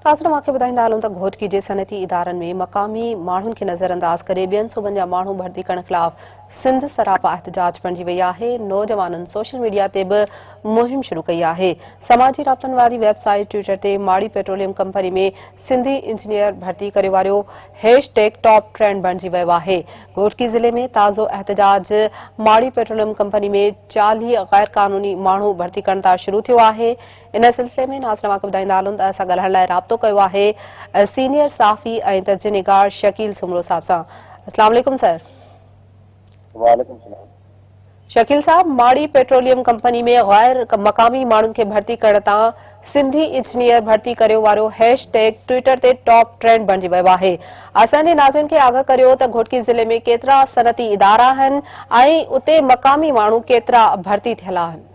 नाज़रीन मूंखे ॿुधाईंदा हलूं त घोटकी जे सनती इदारनि में मक़ामी माण्हुनि खे नज़रअंदाज करे ॿियनि सूबनि जा माण्हू भर्ती करण ख़िलाफ़ सिंध सरापा एहतजाज बणिजी वई आहे। नौजवाननि सोशल मीडिया ते बि मुहिम शुरू कई आहे। समाजी राब्तनि वारी वेबसाइट ट्विटर ते माड़ी पेट्रोलियम कंपनी में सिंधी इंजीनियर भर्ती करे वारो हैशटैग टॉप ट्रेंड बणिजी वियो आहे। घोटकी ज़िले में ताज़ो एहतजाज माड़ी पेट्रोलियम कंपनी में 40 गैर कानूनी माण्हू भर्ती करण तां शुरू थियो आहे। इन सिलसिले में नाज़रीन मूंखे ॿुधाईंदा हलूं त असां ॻाल्हाइण लाइ राब्तो कयो आहे सीनियर साफ़ी ऐं तस्दीनिगार शकील सुमरो साहब सां। अस्सलाम वालेकुम सर। वालेकुम सलाम। शकील साहब, माड़ी पेट्रोलियम कंपनी में गैर मकामी माण्हुनि खे भर्ती करण तां सिंधी इंजीनियर भर्ती करियो वारो हैशटैग ट्विटर ते टॉप ट्रेंड बणिजी वियो आहे। असांजे नाज़रीन खे आगाह करियो त घोटकी ज़िले में केतिरा सनती इदारा आहिनि ऐं उते मकामी माण्हू केतिरा भर्ती थियल आहिनि।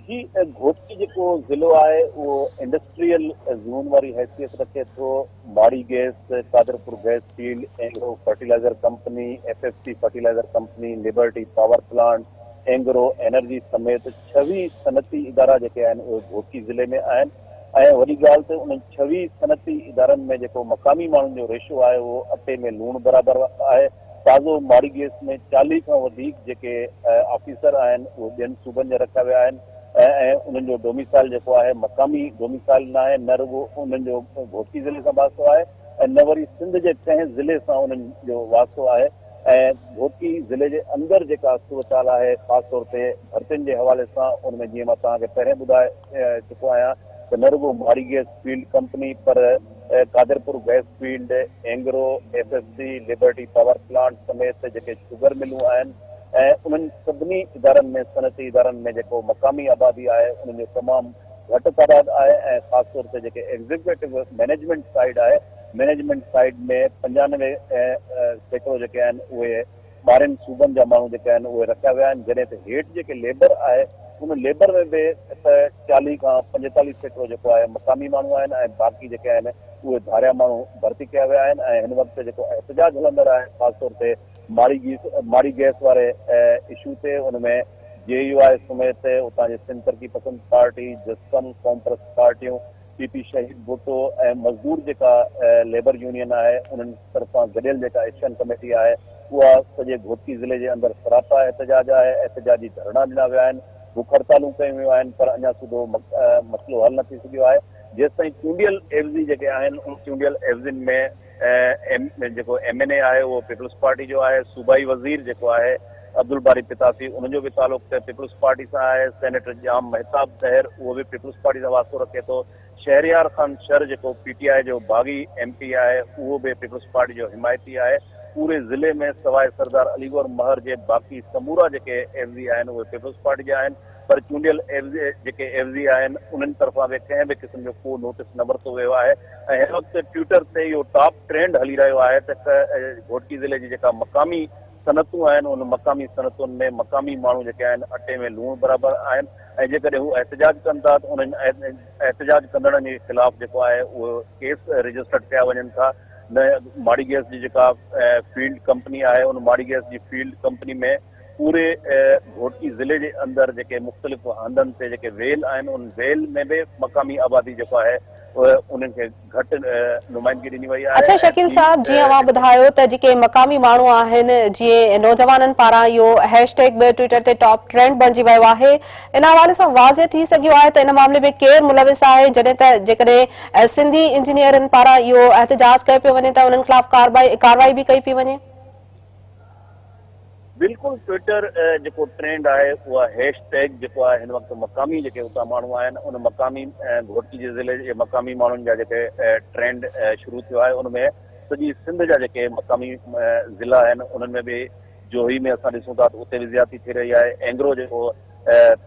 जी, घोटकी जेको ज़िलो आहे उहो इंडस्ट्रियल ज़ोन वारी हैसियत रखे थो। माड़ी gas, Kadarpur gas field, Engro fertiliser company, FFC fertiliser company, liberty power plant, Engro energy समेत 26 सनती इदारा जेके आहिनि उहे घोटकी ज़िले में आहिनि। ऐं वॾी ॻाल्हि त उन्हनि 26 सनती इदारनि में जेको मक़ामी माण्हुनि जो रेशो आहे उहो अटे में लूण बराबरि आहे। ताज़ो माड़ी गैस में 40 खां वधीक जेके ऑफिसर आहिनि उहे ॿियनि सूबनि जा रखिया विया आहिनि ऐं उन्हनि जो डोमिसाइल जेको आहे मक़ामी डोमिसाइल न आहे, न रुॻो उन्हनि जो घोटकी ज़िले सां वास्तो आहे ऐं न वरी सिंध जे कंहिं ज़िले सां उन्हनि जो वास्तो आहे। ऐं घोटकी ज़िले जे अंदरि जेका सूरताल आहे ख़ासि तौर ते भर्तियुनि जे हवाले सां उनमें जीअं मां तव्हांखे पहिरें ॿुधाए चुको आहियां त न रुॻो माड़ी गैस फील्ड कंपनी पर Kadarpur gas field, Engro, FFC, liberty power plant समेत जेके शुगर मिलूं आहिनि ऐं उन्हनि सभिनी इदारनि में सनती इदारनि में जेको मक़ामी आबादी आहे उन्हनि जो तमामु घटि तादाद आहे ऐं ख़ासि तौर ते जेके एग्ज़ीक्यूटिव मैनेजमेंट साइड आहे, मैनेजमेंट साइड में 95% जेके आहिनि उहे ॿारहनि सूबनि जा माण्हू जेके आहिनि उहे रखिया विया आहिनि। जॾहिं त हेठि जेके लेबर आहे उन लेबर में बि 40 खां 45% जेको आहे मक़ामी माण्हू आहिनि ऐं बाक़ी जेके आहिनि उहे धारिया माण्हू भर्ती कया विया आहिनि। ऐं हिन वक़्तु जेको एहतजाज हलंदड़ आहे ख़ासि तौर ते माड़ी गैस वारे इशू ते उनमें JUI समेत उतां जे सिंध तरक़ी पसंद पार्टी, जसकम, कॉम्प्रेस पार्टियूं, PP शहीद भुट्टो ऐं मज़दूर जेका लेबर यूनियन आहे उन्हनि तरफ़ां गॾियल जेका एक्शन कमेटी आहे उहा सॼे घोटकी ज़िले जे अंदरि सरापा एहतजाज आहे। एहतजाजी धरना ॾिना विया आहिनि, बुख हड़तालूं कयूं वियूं आहिनि पर अञा सुधो मसइलो हल न थी सघियो आहे। जेसिताईं चूंडियल एवज़ी जेके आहिनि उन चूंडियल एवज़िन में जेको MNA आहे उहो पीपल्स पार्टी जो आहे। सूबाई वज़ीर जेको आहे अब्दुल बारी पितासी उनजो बि तालुक़ु पीपल्स पार्टी सां आहे। सेनेटर जाम महताब तहर उहो बि पीपल्स पार्टी सां वास्तो रखे थो। शहरियार ख़ान शर जेको PTI जो बागी MP आहे उहो बि पीपल्स पार्टी जो हिमायती आहे। पूरे ज़िले में सवाइ सरदार अलीगौर महर जे बाक़ी समूरा जेके एवज़ी आहिनि उहे पीपल्स पार्टी जा आहिनि पर चूंडियल जेके एवज़ी आहिनि उन्हनि तरफ़ां बि कंहिं बि क़िस्म जो को नोटिस न वरितो वियो आहे। ऐं हिन वक़्तु ट्विटर ते इहो टॉप ट्रेंड हली रहियो आहे त घोटकी ज़िले जी जेका मक़ामी सनतूं आहिनि उन मक़ामी सनतुनि में मक़ामी माण्हू जेके आहिनि अटे में लूण बराबरि आहिनि ऐं जेकॾहिं हू एहतजाज कनि था त उन्हनि एहतजाज कंदड़नि जे ख़िलाफ़ जेको आहे उहो केस रजिस्टर्ड कया वञनि था। न माड़ी गैस जी जेका फील्ड कंपनी आहे उन माड़ी गैस जी फील्ड कंपनी में पूरे घोटकी ज़िले जे अंदरि जेके मुख़्तलिफ़ हंधनि ते जेके वेल आहिनि उन वेल में बि मक़ामी आबादी जेको आहे उन्हनि खे घटि नुमाइंदगी ॾिनी वई आहे। अच्छा शकील साहब, जीअं मां ॿुधायो त जेके मक़ामी माण्हू आहिनि जीअं नौजवाननि पारां इहो हैशटैग बि ट्विटर ते टॉप ट्रेंड बणिजी वियो आहे, इन हवाले सां वाज़े थी सघियो आहे त इन मामले में केरु मुलविस आहे जॾहिं त जेकॾहिं सिंधी इंजीनियरनि पारां इहो एहतजाज कयो पियो वञे त उन्हनि ख़िलाफ़ कार्रवाई बि कई पई वञे? बिल्कुलु, ट्विटर जेको ट्रेंड आहे उहा हैशटैग जेको आहे हिन वक़्तु मक़ामी जेके उतां माण्हू आहिनि उन मक़ामी घोटकी जे ज़िले जे मक़ामी माण्हुनि जा जेके ट्रेंड शुरू थियो आहे उनमें सॼी सिंध जा जेके मक़ामी ज़िला आहिनि उन्हनि में बि जोही में असां ॾिसूं था त उते बि ज़्यादती थी रही आहे। एंग्रो जेको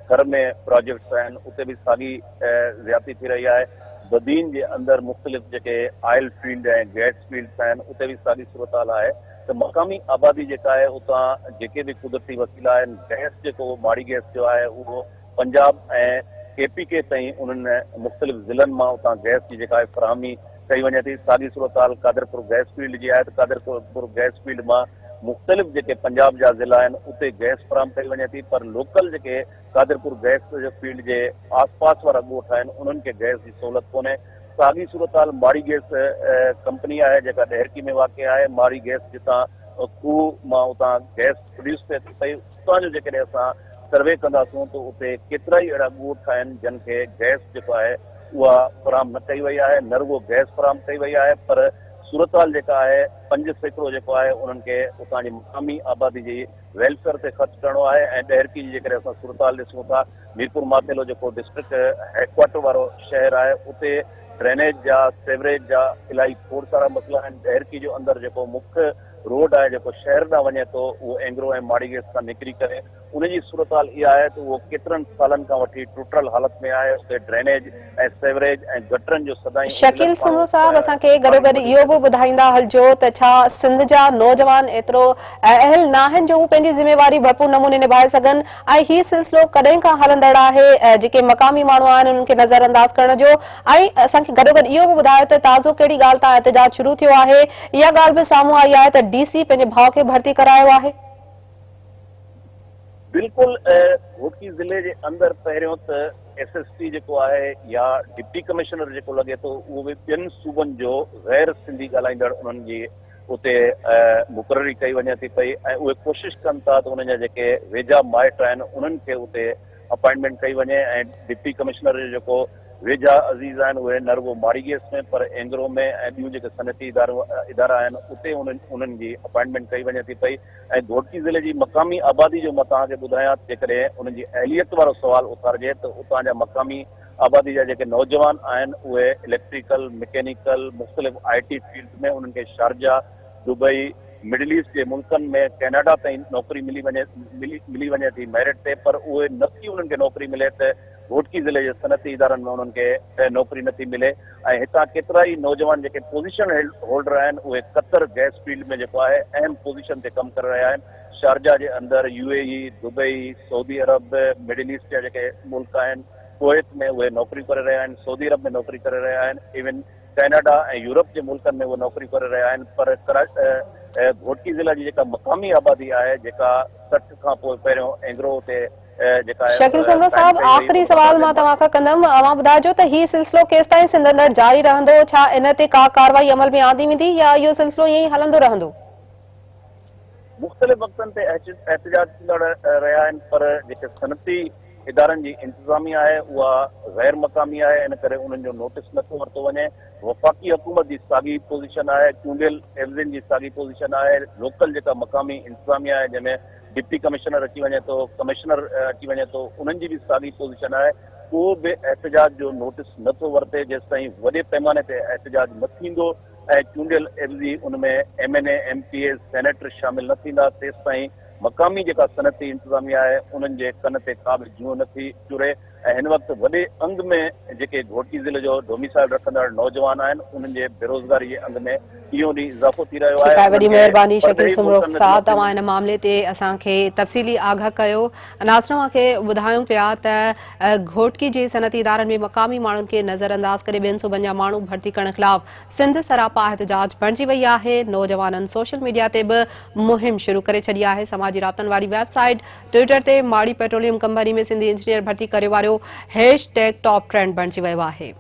थर में प्रोजेक्ट्स आहिनि उते बि साॻी ज़्यादती थी रही आहे। बदीन जे अंदरि मुख़्तलिफ़ जेके ऑयल फील्ड ऐं गैस फील्ड्स आहिनि उते बि साॻी सूरताल आहे त मक़ामी आबादी जेका आहे उतां जेके बि कुदरती वसीला आहिनि गैस जेको माड़ी गैस जो आहे उहो पंजाब ऐं KPK ताईं उन्हनि मुख़्तलिफ़ ज़िलनि मां उतां गैस जी जेका आहे फ़राहमी कई वञे थी। साॻी सूरताल कादरपुर गैस फील्ड जी आहे त कादरपुर गैस फील्ड मां मुख़्तलिफ़ जेके पंजाब जा ज़िला आहिनि उते गैस फराहम कई वञे थी, पर लोकल जेके कादरपुर गैस जो फील्ड जे आसपास वारा ॻोठ आहिनि उन्हनि खे गैस जी सहूलियत कोन्हे। साॻी सूरत माड़ी गैस कंपनी आहे जेका ॾहरकी में वाक़ आहे। माड़ी गैस जितां खूह मां उतां गैस प्रोड्यूस थिए थी पई, उतां जो जेकॾहिं असां सर्वे कंदासूं त उते केतिरा ई अहिड़ा ॻोठ आहिनि जिन खे गैस जेको आहे उहा फराहम न कई वई आहे, न रुगो गैस फराहम कई वई आहे, पर सूरतहाल जेका आहे 5% जेको आहे उन्हनि खे उतां जी मक़ामी आबादी जी वेलफेयर ते ख़र्च करणो आहे। ऐं ॾहरकी जी जेकॾहिं असां सूरतहाल ॾिसूं था, मीरपुर मातेलो जेको डिस्ट्रिक्ट हेडक्वार्टर वारो शहर आहे, उते ड्रेनेज जा सेवरेज जा इलाही खोड़ सारा मसइला आहिनि। ॾहरकी जो अंदरि जेको मुख्य रोड आहे जेको शहर ॾांहुं वञे थो उहो एंग्रो ऐं माड़ी गेस खां निकिरी करे उनजी सूरतहाल इहा आहे त उहो केतिरनि सालनि खां वठी टुटल हालत में आहे। उते ड्रेनेज ऐं सेवरेज ऐं गटरनि जो सदाई शकील सुमरो साहब, असांखे गॾोगॾु इहो बि ॿुधाईंदा हलिजो त छा सिंध जा नौजवान एतिरो अहल न आहिनि जो हू पंहिंजी ज़िमेवारी भरपूर नमूने निभाए सघनि, ऐं हीउ सिलसिलो कॾहिं खां हलंदड़ आहे जेके मक़ामी माण्हू आहिनि उन्हनि खे नज़रअंदाज करण जो? ऐं असांखे गॾोगॾु इहो बि ॿुधायो त ताज़ो कहिड़ी ॻाल्हि तां एहतजाज शुरू थियो आहे? इहा ॻाल्हि बि साम्हूं आई आहे त DC पंहिंजे भाउ खे भर्ती करायो आहे। बिल्कुल घोटकी ज़िले जे अंदरि पहिरियों त SSP जेको आहे या डिप्टी कमिश्नर जेको लॻे थो उहो बि ॿियनि सूबनि जो गैर सिंधी ॻाल्हाईंदड़ उन्हनि जी उते मुक़ररी कई वञे थी पई, ऐं उहे कोशिशि कनि था त उन्हनि जा जेके वेझा माइट आहिनि उन्हनि खे उते अपॉइंटमेंट कई वञे। ऐं डिप्टी कमिश्नर जो जेको वेझा अज़ीज़ आहिनि उहे न रुगो माड़ी गेस में पर एंग्रो में ऐं ॿियूं जेके सनती इदारा आहिनि उते उन्हनि जी अपॉइंटमेंट कई वञे थी पई। ऐं घोटकी ज़िले जी मक़ामी आबादी जो मां तव्हांखे ॿुधायां, जेकॾहिं उन्हनि जी अहलियत वारो सुवाल उथारिजे त उतां जा मक़ामी आबादी जा जेके नौजवान आहिनि उहे इलेक्ट्रिकल, मैकेनिकल, मुख़्तलिफ़ IT फील्ड में उन्हनि खे शारजा, दुबई, मिडिल ईस्ट जे मुल्कनि में कैनेडा ताईं नौकरी मिली वञे थी मेरिट ते, पर उहे नथी उन्हनि खे नौकरी मिले त घोटकी ज़िले जे सनती इदारनि में उन्हनि खे नौकरी नथी मिले। ऐं हितां केतिरा ई नौजवान जेके पोज़ीशन होल्डर आहिनि उहे क़तर गैस फील्ड में जेको आहे अहम पोज़ीशन ते कमु करे रहिया आहिनि। शारजा जे अंदरि UAE, दुबई, सऊदी अरब, मिडिल ईस्ट जा जेके मुल्क आहिनि कुवैत में उहे नौकरी करे रहिया आहिनि, सऊदी अरब में नौकरी करे रहिया आहिनि, इवन कैनेडा ऐं यूरोप जे मुल्कनि में उहे नौकरी करे रहिया आहिनि। पर घोटकी ज़िला जी जेका मक़ामी आबादी आहे जेका 60 खां पोइ पहिरियों एंग्रो ते शकील सुमरो साहब, आख़िरी सवाल मां तव्हां खां कंदमि, अवां ॿुधाइजो त हीउ सिलसिलो केसिताईं सिंध अंदरि जारी रहंदो? छा इन ते का कार्रवाई अमल में आंदी वेंदी या इहो सिलसिलो ईअं ई हलंदो रहंदो? मुख़्तलिफ़ वक़्तनि ते एहतजाज थींदा रहिया आहिनि, पर जेके सनती इदारनि जी इंतिज़ामिया आहे उहा गैर मक़ामी आहे, इन करे उन्हनि जो नोटिस नथो वरितो वञे। वफ़ाक़ी हुकूमत जी साॻी पोज़ीशन आहे, चूंडियल एवज़िन जी साॻी पोज़ीशन आहे, लोकल जेका मक़ामी इंतिज़ामिया आहे जंहिंमें डिप्टी कमिश्नर अची वञे थो, कमिश्नर अची वञे थो, उन्हनि जी बि साॻी पोज़ीशन आहे। को बि एहतजाज जो नोटिस नथो वरिते जेसिताईं वॾे पैमाने ते एहतजाज न थींदो ऐं चूंडियल एवज़ी उनमें MNA, MPA, सेनेटर शामिल न थींदा, तेसिताईं मक़ामी जेका सनती इंतिज़ामिया आहे उन्हनि जे कन ते का बि जूं नथी चुरे। ऐं हिन वक़्तु वॾे अंग में जेके घोटकी ज़िले जो डोमिसाइल रखंदड़ नौजवान आहिनि उन्हनि जे बेरोज़गारी जे अंग में इहो ॾींहुं इज़ाफ़ो थी रहियो आहे। वॾी महिरबानी शकील सुमरो साहब, तव्हां हिन मामले ते असांखे तफ़सीली आगाह कयो। नाज़रीन खे ॿुधायूं पिया त घोटकी जे सनती इदारनि में मक़ामी माण्हुनि खे नज़रअंदाज करे ॿियनि सूबनि जा माण्हू भर्ती करण ख़िलाफ़ सिंध सरापा एहतजाज बणिजी वई आहे। नौजवाननि सोशल मीडिया ते बि मुहिम शुरू करे छॾी आहे। समाजी राब्तनि वारी वेबसाइट ट्विटर ते माड़ी पेट्रोलियम कंपनी में सिंधी इंजीनियर भर्ती करे वारियो #टॉप ट्रेंड बणिजी वियो आहे।